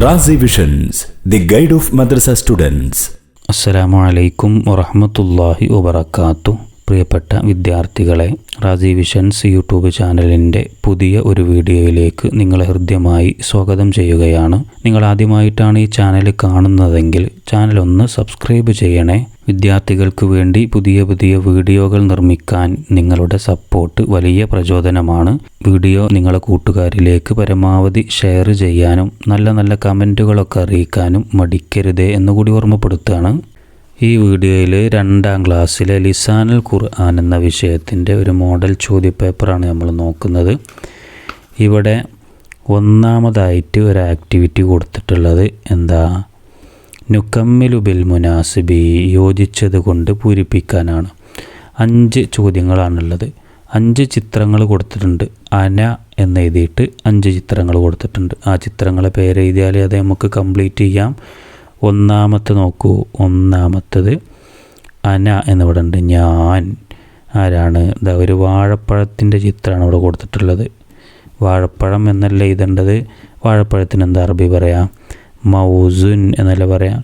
Razi visions, the guide of madrasa students. അസ്സലാമു അലൈക്കും വറഹ്മത്തുള്ളാഹി വബറകാതുഹു. പ്രിയപ്പെട്ട വിദ്യാർത്ഥികളെ, റാസി വിഷൻസ് യൂട്യൂബ് ചാനലിൻ്റെ പുതിയ ഒരു വീഡിയോയിലേക്ക് നിങ്ങളെ ഹൃദ്യമായി സ്വാഗതം ചെയ്യുകയാണ്. നിങ്ങൾ ആദ്യമായിട്ടാണ് ഈ ചാനൽ കാണുന്നതെങ്കിൽ ചാനൽ ഒന്ന് സബ്സ്ക്രൈബ് ചെയ്യണേ. വിദ്യാർത്ഥികൾക്ക് വേണ്ടി പുതിയ പുതിയ വീഡിയോകൾ നിർമ്മിക്കാൻ നിങ്ങളുടെ സപ്പോർട്ട് വലിയ പ്രചോദനമാണ്. വീഡിയോ നിങ്ങളെ കൂട്ടുകാരിലേക്ക് പരമാവധി ഷെയർ ചെയ്യാനും നല്ല നല്ല കമൻറ്റുകളൊക്കെ അറിയിക്കാനും മടിക്കരുതേ എന്നുകൂടി ഓർമ്മപ്പെടുത്തുകയാണ്. ഈ വീഡിയോയിൽ 2ാം ക്ലാസ്സിലെ ലിസാനുൽ ഖുർആൻ എന്ന വിഷയത്തിൻ്റെ ഒരു മോഡൽ ചോദ്യപേപ്പറാണ് നമ്മൾ നോക്കുന്നത്. ഇവിടെ ഒന്നാമതായിട്ട് ഒരു ആക്ടിവിറ്റി കൊടുത്തിട്ടുള്ളത് എന്താ? നുക്കമ്മിലു ബിൽ മുനാസിബി, യോജിച്ചത് കൊണ്ട് പൂരിപ്പിക്കാനാണ്. 5 ചോദ്യങ്ങളാണുള്ളത്. 5 ചിത്രങ്ങൾ കൊടുത്തിട്ടുണ്ട്. അന എന്നെഴുതിയിട്ട് 5 ചിത്രങ്ങൾ കൊടുത്തിട്ടുണ്ട്. ആ ചിത്രങ്ങളെ പേരെഴുതിയാൽ അത് നമുക്ക് കംപ്ലീറ്റ് ചെയ്യാം. ഒന്നാമത്തെ നോക്കൂ. ഒന്നാമത്തത് അന എന്നിവിടെ ഉണ്ട്. ഞാൻ ആരാണ്? ഇതാ ഒരു വാഴപ്പഴത്തിൻ്റെ ചിത്രമാണ് ഇവിടെ കൊടുത്തിട്ടുള്ളത്. വാഴപ്പഴം എന്നല്ല എഴുതേണ്ടത്. വാഴപ്പഴത്തിന് എന്താ അറബി പറയാം? മൗസുൻ എന്നല്ല പറയാം.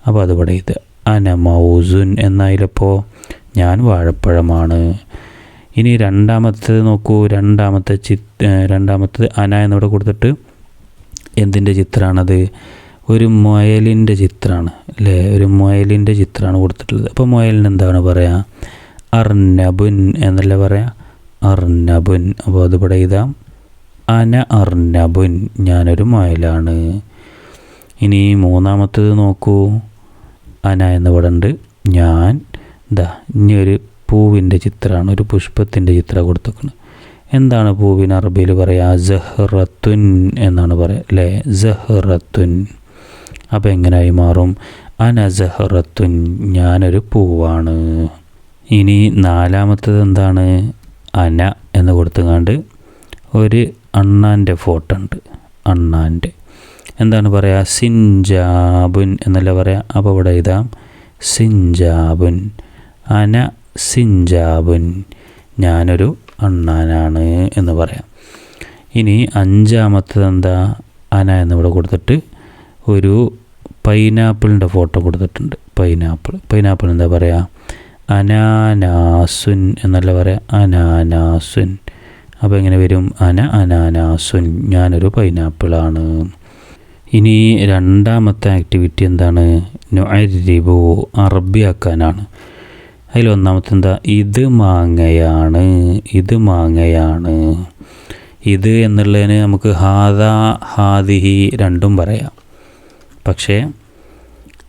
അപ്പോൾ അതിവിടെ ഇത് അന മൗസുൻ എന്നായാലപ്പോൾ ഞാൻ വാഴപ്പഴമാണ്. ഇനി രണ്ടാമത്തേത് നോക്കൂ. രണ്ടാമത്തത് അന എന്നിവിടെ കൊടുത്തിട്ട് എന്തിൻ്റെ ചിത്രമാണത്? ഒരു മുയലിൻ്റെ ചിത്രമാണ് അല്ലേ? ഒരു മുയലിൻ്റെ ചിത്രമാണ് കൊടുത്തിട്ടുള്ളത്. അപ്പോൾ മുയലിന് എന്താണ് പറയുക? അർനബുൻ എന്നല്ല പറയാം, അർനബുൻ. അപ്പോൾ അതിവിടെ ഇതാം അന അർനബുൻ, ഞാനൊരു മുയലാണ്. ഇനി മൂന്നാമത്തത് നോക്കൂ. അന എന്നിവിടെ ഉണ്ട്. ഞാൻ ഇനി ഒരു പൂവിൻ്റെ ചിത്രമാണ്, ഒരു പുഷ്പത്തിൻ്റെ ചിത്രം കൊടുത്തേക്കുന്നത്. എന്താണ് പൂവിന് അറബിയിൽ പറയുക? സഹ്റത്തുൻ എന്നാണ് പറയുക അല്ലേ? സഹ്റത്തുൻ. അപ്പോൾ എങ്ങനെയായി മാറും? അന സഹ്റത്തുൻ, ഞാനൊരു പൂവാണ്. ഇനി നാലാമത്തത് എന്താണ്? അന എന്ന് കൊടുത്തുകൊണ്ട് ഒരു അണ്ണാൻ്റെ ഫോട്ടോ ഉണ്ട്. അണ്ണാൻ്റെ എന്താണ് പറയുക? സിഞ്ചാബുൻ എന്നല്ല പറയാം. അപ്പോൾ ഇവിടെ ഇതാ സിഞ്ചാബുൻ, അന സിഞ്ചാബുൻ, ഞാനൊരു അണ്ണാനാണ് എന്ന് പറയാം. ഇനി അഞ്ചാമത്തത് എന്താ? അന എന്നിവിടെ കൊടുത്തിട്ട് ഒരു പൈനാപ്പിളിൻ്റെ ഫോട്ടോ കൊടുത്തിട്ടുണ്ട്. പൈനാപ്പിൾ എന്താ പറയുക? അനാനാസുൻ എന്നല്ല പറയാം, അനാനാസുൻ. അപ്പോൾ എങ്ങനെ വരും? അനാനാസുൻ, ഞാനൊരു പൈനാപ്പിളാണ്. ഇനി രണ്ടാമത്തെ ആക്ടിവിറ്റി എന്താണ്? നുഅരിബു, അറബിയാക്കാനാണ്. അതിൽ ഒന്നാമത്തെ എന്താ? ഇത് മാങ്ങയാണ്, ഇത് മാങ്ങയാണ്. ഇത് എന്നുള്ളതിന് നമുക്ക് ഹാദ ഹാദിഹി രണ്ടും പറയാം. പക്ഷേ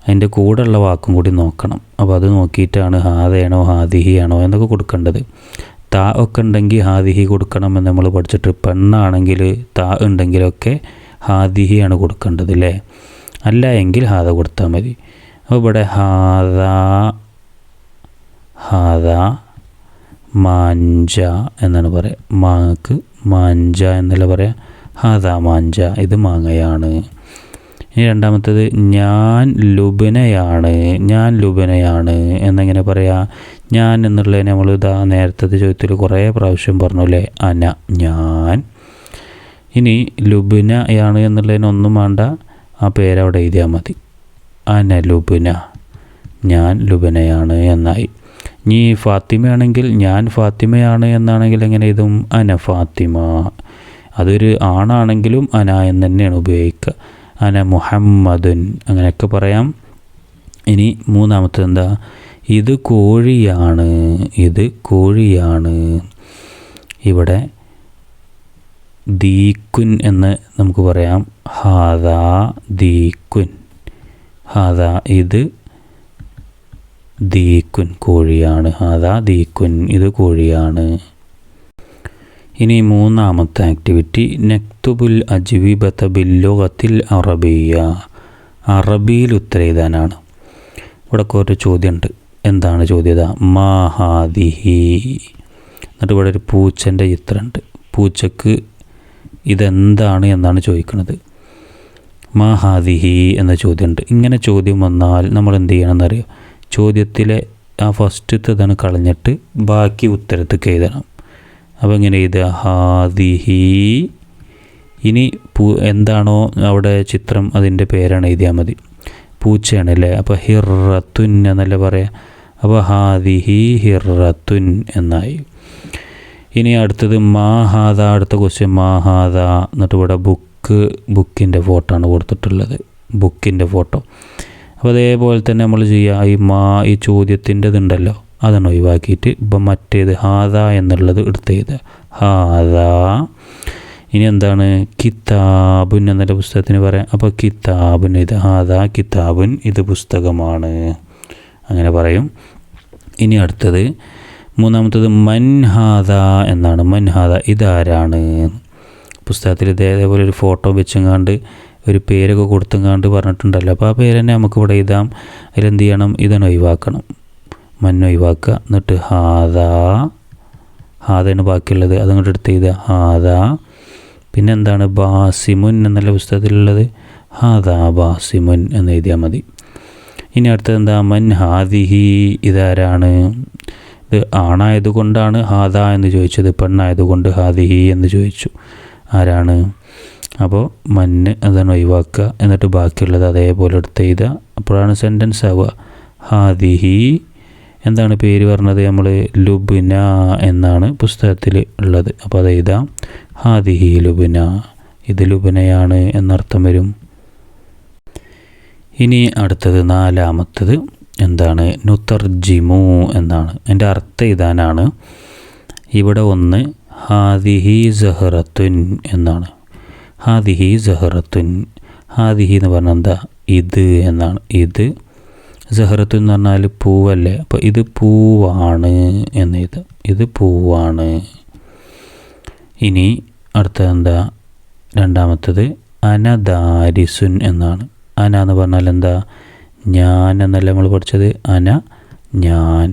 അതിൻ്റെ കൂടെയുള്ള വാക്കും കൂടി നോക്കണം. അപ്പോൾ അത് നോക്കിയിട്ടാണ് ഹാദയാണോ ഹാദിഹി ആണോ എന്നൊക്കെ കൊടുക്കേണ്ടത്. താ ഒക്കെ ഉണ്ടെങ്കിൽ ഹാദിഹി കൊടുക്കണമെന്ന് നമ്മൾ പഠിച്ചിട്ട്, പെണ്ണാണെങ്കിൽ താ ഉണ്ടെങ്കിലൊക്കെ ഹാദിഹിയാണ് കൊടുക്കേണ്ടത് അല്ലേ? അല്ല എങ്കിൽ ഹാദ കൊടുത്താൽ മതി. അപ്പോൾ ഇവിടെ ഹാദ മാഞ്ച എന്നാണ് പറയുക. മാങ്ങക്ക് മാഞ്ച എന്നല്ല പറയുക, ഹാദ മാഞ്ച, ഇത് മാങ്ങയാണ്. ഇനി രണ്ടാമത്തേത് ഞാൻ ലുബനയാണ്, ഞാൻ ലുബനയാണ് എന്നെങ്ങനെ പറയാം? ഞാൻ എന്നുള്ളതിനെ നമ്മൾ നേരത്തെ ചോദ്യത്തിൽ കുറേ പ്രാവശ്യം പറഞ്ഞു അല്ലേ? അന, ഞാൻ. ഇനി ലുബനയാണ് എന്നുള്ളതിന് ഒന്നും വേണ്ട, ആ പേരവിടെ എഴുതിയാൽ മതി. അന ലുബന, ഞാൻ ലുബനയാണ് എന്നായി. ഇനി ഫാത്തിമയാണെങ്കിൽ ഞാൻ ഫാത്തിമയാണ് എന്നാണെങ്കിൽ എങ്ങനെ എഴുതും? അന ഫാത്തിമ. അതൊരു ആണാണെങ്കിലും അന എന്ന് തന്നെയാണ് ഉപയോഗിക്കുക. അന മുഹമ്മദുൻ, അങ്ങനെയൊക്കെ പറയാം. ഇനി മൂന്നാമത്തത് എന്താ? ഇത് കോഴിയാണ്, ഇത് കോഴിയാണ്. ഇവിടെ ദീക്കുൻ എന്ന് നമുക്ക് പറയാം. ഹാദ ദീക്കുൻ, ഹാദ ഇത് ദീക്കുൻ, കോഴിയാണ്. ഹാദ ദീക്കുൻ, ഇത് കോഴിയാണ്. ഇനി മൂന്നാമത്തെ ആക്ടിവിറ്റി നക്തുബുൽ അജ്വിബത ബില്ലുഗത്തിൽ അറബിയ, അറബിയിൽ ഉത്തരം എഴുതാനാണ്. ഇവിടെ ഒരു ചോദ്യമുണ്ട്. എന്താണ് ചോദ്യത? മാ ഹാദിഹി. എന്നിട്ട് ഇവിടെ ഒരു പൂച്ചൻ്റെ ചിത്രമുണ്ട്. പൂച്ചക്ക് ഇതെന്താണ് എന്നാണ് ചോദിക്കുന്നത്. മാ ഹാദിഹി എന്ന ചോദ്യമുണ്ട്. ഇങ്ങനെ ചോദ്യം വന്നാൽ നമ്മൾ എന്ത് ചെയ്യണമെന്നറിയോ? ചോദ്യത്തിലെ ആ ഫസ്റ്റത്തേതാണ് കളഞ്ഞിട്ട് ബാക്കി ഉത്തരത്തേക്ക് എഴുതണം. അപ്പോൾ ഇങ്ങനെ എഴുതുക? ഹാദിഹി ഇനി എന്താണോ അവിടെ ചിത്രം അതിൻ്റെ പേരാണ് എഴുതിയാൽ മതി. പൂച്ചയാണ് അല്ലേ, അപ്പോൾ ഹിറത്തുൻ എന്നല്ലേ പറയാം. അപ്പോൾ ഹാദിഹി ഹിറത്തുൻ എന്നായി. ഇനി അടുത്തത് മാഹാദ. അടുത്ത ക്വസ്റ്റ്യൻ മാഹാദ. എന്നിട്ട് ഇവിടെ ബുക്കിൻ്റെ ഫോട്ടോ ആണ് കൊടുത്തിട്ടുള്ളത്, ബുക്കിൻ്റെ ഫോട്ടോ. അപ്പോൾ അതേപോലെ തന്നെ നമ്മൾ ചെയ്യുക, ഈ ചോദ്യത്തിൻ്റെ ഇതുണ്ടല്ലോ അതാണ് ഒഴിവാക്കിയിട്ട് ഇപ്പം മറ്റേത് ഹാദ എന്നുള്ളത് എടുത്ത് ചെയ്ത് ഹാദ. ഇനി എന്താണ് കിതാബുൻ എന്നല്ല പുസ്തകത്തിന് പറയാം. അപ്പോൾ കിതാബുൻ ഇത് ഹാദ കിതാബുൻ ഇത് പുസ്തകമാണ് അങ്ങനെ പറയും. ഇനി അടുത്തത് മൂന്നാമത്തത് മൻഹാദ എന്നാണ്. മൻഹാദ ഇതാരാണ്. പുസ്തകത്തിൽ ഇതേപോലെ ഒരു ഫോട്ടോ വെച്ചെങ്ങാണ്ട് ഒരു പേരൊക്കെ കൊടുത്തെങ്ങാണ്ട് പറഞ്ഞിട്ടുണ്ടല്ലോ. അപ്പോൾ ആ പേര് തന്നെ നമുക്കിവിടെ എഴുതാം. അതിലെന്ത് ചെയ്യണം, ഇതാണ് ഒഴിവാക്കണം, ഒഴിവാക്കുക. എന്നിട്ട് ഹാദയാണ് ബാക്കിയുള്ളത്, അതങ്ങോട്ട് എടുത്ത് എഴുതുക ഹാദ. പിന്നെ എന്താണ് ബാസിമുൻ എന്നല്ല പുസ്തകത്തിലുള്ളത്, ഹാദ ബാസിമുൻ എന്ന് എഴുതിയാൽ മതി. ഇനി അടുത്തത് എന്താ മൻ ഹാദിഹി ഇതാരാണ്. ഇത് ആണായതുകൊണ്ടാണ് ഹാദ എന്ന് ചോദിച്ചത്, പെണ്ണായതുകൊണ്ട് ഹാദിഹി എന്ന് ചോദിച്ചു. ആരാണ്. അപ്പോൾ മന്ന് അതാണ് ഒഴിവാക്കുക. എന്നിട്ട് ബാക്കിയുള്ളത് അതേപോലെ എടുത്ത് എഴുതുക. അപ്പോഴാണ് സെൻറ്റൻസ് ആവുക. ഹാദിഹി എന്താണ് പേര് പറഞ്ഞത് നമ്മൾ, ലുബ്ന എന്നാണ് പുസ്തകത്തിൽ ഉള്ളത്. അപ്പോൾ അത് എഴുതാം ഹാദിഹി ലുബ്ന, ഇത് ലുബ്നയാണ് എന്നർത്ഥം വരും. ഇനി അടുത്തത് നാലാമത്തത് എന്താണ് നുതർജിമു എന്നാണ്. എൻ്റെ അർത്ഥം എഴുതാനാണ്. ഇവിടെ ഒന്ന് ഹാദിഹി സഹറത്തുൻ എന്നാണ്. ഹാദിഹി സഹറത്തുൻ. ഹാദിഹി എന്ന് പറഞ്ഞാൽ എന്താ, ഇത് എന്നാണ്. ഇത് സഹറത്തുൻ എന്ന് പറഞ്ഞാൽ പൂവല്ലേ, അപ്പോൾ ഇത് പൂവാണ് എന്ന് ഇത്, ഇത് പൂവാണ്. ഇനി അടുത്തത് എന്താ രണ്ടാമത്തത് അനദാരിസുൻ എന്നാണ്. അന എന്ന് പറഞ്ഞാൽ എന്താ, ഞാൻ എന്നല്ല നമ്മൾ പഠിച്ചത്, അന ഞാൻ.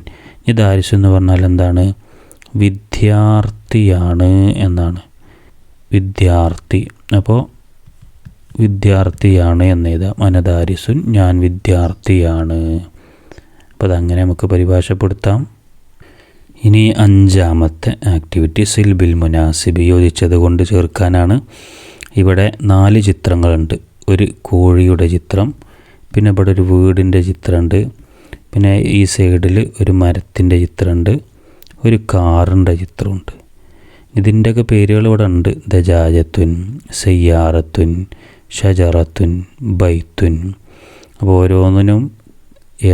ഈ ദാരിസുൻ എന്ന് പറഞ്ഞാൽ എന്താണ്, വിദ്യാർത്ഥിയാണ് എന്നാണ്. വിദ്യാർത്ഥി, അപ്പോൾ വിദ്യാർത്ഥിയാണ് എന്ന് എഴുതാം. അനദാരിസുൻ ഞാൻ വിദ്യാർത്ഥിയാണ്. അപ്പോൾ അതങ്ങനെ നമുക്ക് പരിഭാഷപ്പെടുത്താം. ഇനി അഞ്ചാമത്തെ ആക്ടിവിറ്റി സിൽബിൽ മുനാസിബ് യോജിച്ചത് കൊണ്ട് ചേർക്കാനാണ്. ഇവിടെ 4 ചിത്രങ്ങളുണ്ട്. ഒരു കോഴിയുടെ ചിത്രം, പിന്നെ ഇവിടെ ഒരു വീടിൻ്റെ ചിത്രമുണ്ട്, പിന്നെ ഈ സൈഡിൽ ഒരു മരത്തിൻ്റെ ചിത്രമുണ്ട്, ഒരു കാറിൻ്റെ ചിത്രമുണ്ട്. ഇതിൻ്റെയൊക്കെ പേരുകൾ ഇവിടെ ഉണ്ട്. ദജാജത്തുൻ, സയ്യാറത്തുൻ, ഷജറത്തുൻ, ബൈത്തുൻ. അപ്പോൾ ഓരോന്നിനും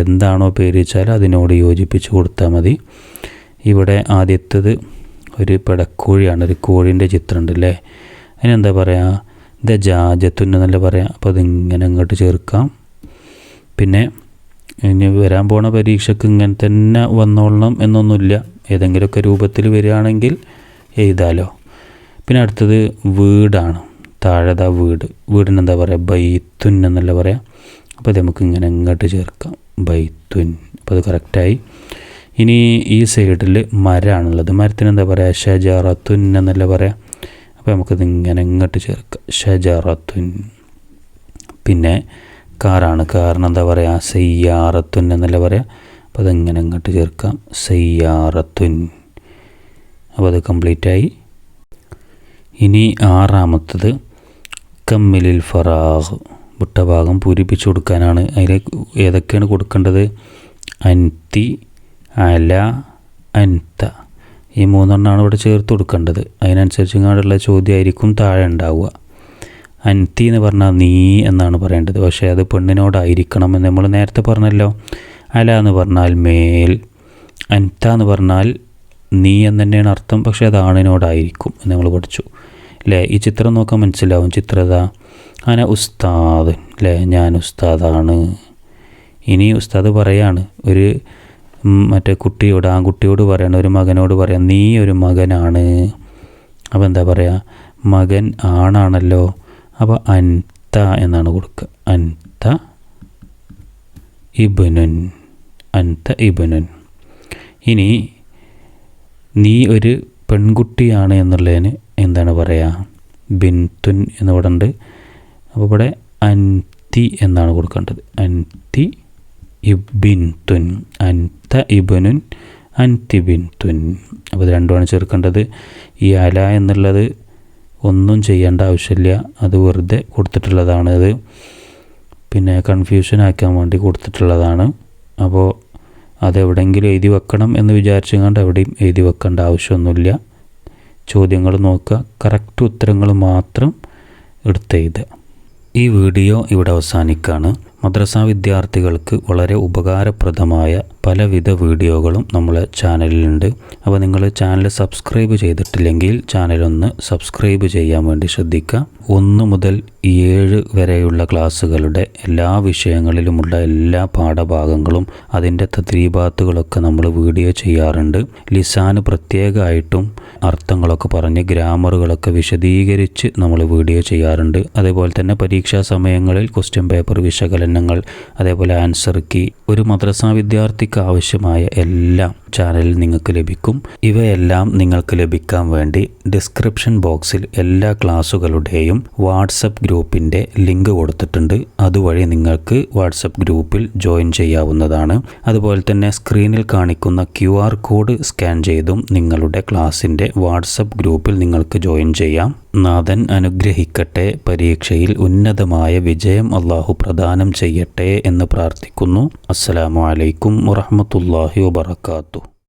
എന്താണോ പേര് വെച്ചാൽ അതിനോട് യോജിപ്പിച്ച് കൊടുത്താൽ മതി. ഇവിടെ ആദ്യത്തേത് ഒരു പെടക്കോഴിയാണ്, ഒരു കോഴീൻ്റെ ചിത്രമുണ്ട് അല്ലേ. അതിനെന്താ പറയുക, ദജാജത്തുൻ എന്നല്ല പറയാം. അപ്പോൾ അതിങ്ങനെ അങ്ങോട്ട് ചേർക്കാം. പിന്നെ ഇനി വരാൻ പോണ പരീക്ഷയ്ക്ക് ഇങ്ങനെ തന്നെ വന്നോളണം എന്നൊന്നുമില്ല, ഏതെങ്കിലുമൊക്കെ രൂപത്തിൽ വരികയാണെങ്കിൽ എഴുതാലോ. പിന്നെ അടുത്തത് വീടാണ്. താഴെതാ വീടിനെന്താ പറയുക, ബൈത്തുൻ എന്നല്ല പറയാം. അപ്പോൾ അത് നമുക്ക് ഇങ്ങനെ ഇങ്ങോട്ട് ചേർക്കാം, ബൈത്തുൻ. അപ്പോൾ അത് കറക്റ്റായി. ഇനി ഈ സൈഡിൽ മരമാണുള്ളത്, മരത്തിനെന്താ പറയുക, ഷജറത്തുൻ എന്നല്ല പറയാം. അപ്പോൾ നമുക്കത് ഇങ്ങനെ ഇങ്ങോട്ട് ചേർക്കാം, ഷജറത്തുൻ. പിന്നെ കാറാണ്, കാറിനെന്താ പറയുക, സയ്യാറത്തുൻ എന്നല്ല പറയാം. അപ്പോൾ അതിങ്ങനെ ഇങ്ങോട്ട് ചേർക്കാം, സയ്യാറത്തുൻ. അപ്പോൾ അത് കംപ്ലീറ്റായി. ഇനി ആറാമത്തത് കമ്മിലിൽ ഫറാഹ്, വിട്ട ഭാഗം പൂരിപ്പിച്ച് കൊടുക്കാനാണ്. അതിൽ ഏതൊക്കെയാണ് കൊടുക്കേണ്ടത്, അൻതി, അല, അൻത, ഈ 3 എണ്ണമാണ് ഇവിടെ ചേർത്ത് കൊടുക്കേണ്ടത്. അതിനനുസരിച്ച് ഇങ്ങോട്ടുള്ള ചോദ്യമായിരിക്കും താഴെ ഉണ്ടാവുക. അൻതി എന്ന് പറഞ്ഞാൽ നീ എന്നാണ് പറയേണ്ടത്, പക്ഷേ അത് പെണ്ണിനോടായിരിക്കണം എന്ന് നമ്മൾ നേരത്തെ പറഞ്ഞല്ലോ. അല എന്ന് പറഞ്ഞാൽ മേൽ, അൻത എന്ന് പറഞ്ഞാൽ നീ എന്ന് തന്നെയാണ് അർത്ഥം, പക്ഷേ അത് ആണിനോടായിരിക്കും എന്ന് നമ്മൾ പഠിച്ചു അല്ലേ. ഈ ചിത്രം നോക്കാൻ മനസ്സിലാവും. ചിത്രത അന ഉസ്താദ് അല്ലേ, ഞാൻ ഉസ്താദാണ്. ഇനി ഉസ്താദ് പറയാണ് ഒരു മറ്റേ കുട്ടിയോട്, ആൺകുട്ടിയോട് പറയണം, ഒരു മകനോട് പറയാം, നീ ഒരു മകനാണ്. അപ്പോൾ എന്താ പറയുക, മകൻ ആണാണല്ലോ, അപ്പോൾ അൻത എന്നാണ് കൊടുക്കുക, അൻത ഇബ്നുൻ, അൻത ഇബ്നുൻ. ഇനി നീ ഒരു പെൺകുട്ടിയാണ് എന്നുള്ളതിന് എന്താണ് പറയുക, ബിൻതുൻ എന്നിവിടെ ഉണ്ട്. അപ്പോൾ ഇവിടെ അൻതി എന്നാണ് കൊടുക്കേണ്ടത്, അൻതി ഇബിൻതുൻ, അൻത ഇബ്നുൻ, അൻതി ബിൻതുൻ. അപ്പോൾ ഇത് രണ്ടുമാണ് ചേർക്കേണ്ടത്. ഈ അല എന്നുള്ളത് ഒന്നും ചെയ്യേണ്ട ആവശ്യമില്ല, അത് വെറുതെ കൊടുത്തിട്ടുള്ളതാണ്. അത് പിന്നെ കൺഫ്യൂഷൻ ആക്കാൻ വേണ്ടി കൊടുത്തിട്ടുള്ളതാണ്. അപ്പോൾ അതെവിടെയെങ്കിലും എഴുതി വെക്കണം എന്ന് വിചാരിച്ചുകൊണ്ട് എവിടെയും എഴുതി വെക്കേണ്ട ആവശ്യമൊന്നുമില്ല. ചോദ്യങ്ങൾ നോക്കുക, കറക്റ്റ് ഉത്തരങ്ങൾ മാത്രം എടുത്തെഴുതുക. ഈ വീഡിയോ ഇവിടെ അവസാനിക്കുകയാണ്. മദ്രസ വിദ്യാർത്ഥികൾക്ക് വളരെ ഉപകാരപ്രദമായ പലവിധ വീഡിയോകളും നമ്മളെ ചാനലിലുണ്ട്. അപ്പോൾ നിങ്ങൾ ചാനൽ സബ്സ്ക്രൈബ് ചെയ്തിട്ടില്ലെങ്കിൽ ചാനലൊന്ന് സബ്സ്ക്രൈബ് ചെയ്യാൻ വേണ്ടി ശ്രദ്ധിക്കുക. 1 മുതൽ 7 വരെയുള്ള ക്ലാസ്സുകളുടെ എല്ലാ വിഷയങ്ങളിലുമുള്ള എല്ലാ പാഠഭാഗങ്ങളും അതിൻ്റെ തദ്രീബാത്തുകളൊക്കെ നമ്മൾ വീഡിയോ ചെയ്യാറുണ്ട്. ലിസാന് പ്രത്യേകമായിട്ടും അർത്ഥങ്ങളൊക്കെ പറഞ്ഞ് ഗ്രാമറുകളൊക്കെ വിശദീകരിച്ച് നമ്മൾ വീഡിയോ ചെയ്യാറുണ്ട്. അതേപോലെ തന്നെ പരീക്ഷാ സമയങ്ങളിൽ ക്വസ്റ്റ്യൻ പേപ്പർ വിശകലനങ്ങൾ, അതേപോലെ ആൻസർ കീ, ഒരു മദ്രസ വിദ്യാർത്ഥിക്ക് ആവശ്യമായ എല്ലാം ചാനലിൽ നിങ്ങൾക്ക് ലഭിക്കും. ഇവയെല്ലാം നിങ്ങൾക്ക് ലഭിക്കാൻ വേണ്ടി ഡിസ്ക്രിപ്ഷൻ ബോക്സിൽ എല്ലാ ക്ലാസ്സുകളുടെയും വാട്സപ്പ് ഗ്രൂപ്പിൻ്റെ ലിങ്ക് കൊടുത്തിട്ടുണ്ട്. അതുവഴി നിങ്ങൾക്ക് വാട്സപ്പ് ഗ്രൂപ്പിൽ ജോയിൻ ചെയ്യാവുന്നതാണ്. അതുപോലെ തന്നെ സ്ക്രീനിൽ കാണിക്കുന്ന QR കോഡ് സ്കാൻ ചെയ്തും നിങ്ങളുടെ ക്ലാസ്സിൻ്റെ വാട്സപ്പ് ഗ്രൂപ്പിൽ നിങ്ങൾക്ക് ജോയിൻ ചെയ്യാം. നാഥൻ അനുഗ്രഹിക്കട്ടെ. പരീക്ഷയിൽ ഉന്നതമായ വിജയം അള്ളാഹു പ്രദാനം ചെയ്യട്ടെ എന്ന് പ്രാർത്ഥിക്കുന്നു. അസ്സലാമു അലൈക്കും വറഹ്മത്തുള്ളാഹി വബറകാതുഹു.